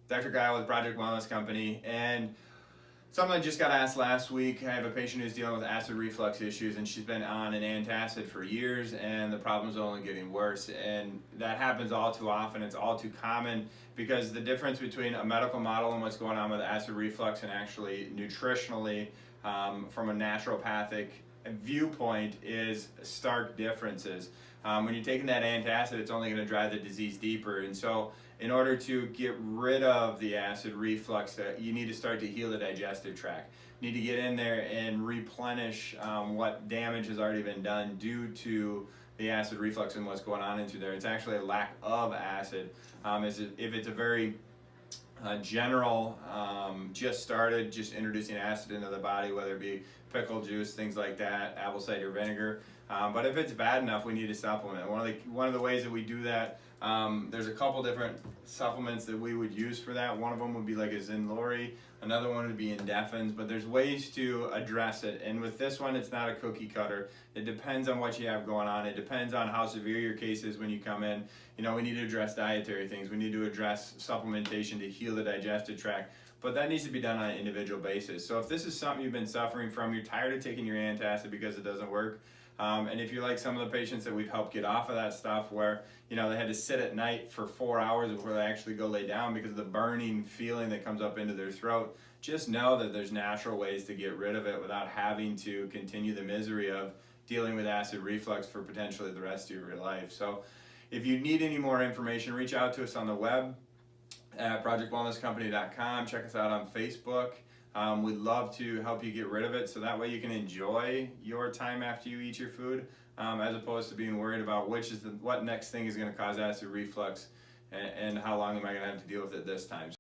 Dr. Guy with Project Wellness Company, and something I just got asked last week. I have a patient who's dealing with acid reflux issues, and she's been on an antacid for years, and the problem's only getting worse. And that happens all too often. It's all too common because the difference between a medical model and what's going on with acid reflux and actually nutritionally from a naturopathic viewpoint is stark differences. When you're taking that antacid, it's only going to drive the disease deeper. And so in order to get rid of the acid reflux, you need to start to heal the digestive tract. You need to get in there and replenish what damage has already been done due to the acid reflux and what's going on into there. It's actually a lack of acid. If it's a very general, just introducing acid into the body, whether it be pickle juice, things like that, apple cider vinegar. But if it's bad enough, we need to supplement. One of the ways that we do that, there's a couple different supplements that we would use for that. One of them would be like a Zinlori, another one would be Indefins, but there's ways to address it. And with this one, it's not a cookie cutter. It depends on what you have going on. It depends on how severe your case is when you come in. You know, we need to address dietary things. We need to address supplementation to heal the digestive tract. But that needs to be done on an individual basis. So if this is something you've been suffering from, you're tired of taking your antacid because it doesn't work, and if you're like some of the patients that we've helped get off of that stuff where, you know, they had to sit at night for 4 hours before they actually go lay down because of the burning feeling that comes up into their throat, just know that there's natural ways to get rid of it without having to continue the misery of dealing with acid reflux for potentially the rest of your life. So if you need any more information, reach out to us on the web at projectwellnesscompany.com. Check us out on Facebook. We'd love to help you get rid of it so that way you can enjoy your time after you eat your food, as opposed to being worried about what next thing is going to cause acid reflux and how long am I going to have to deal with it this time.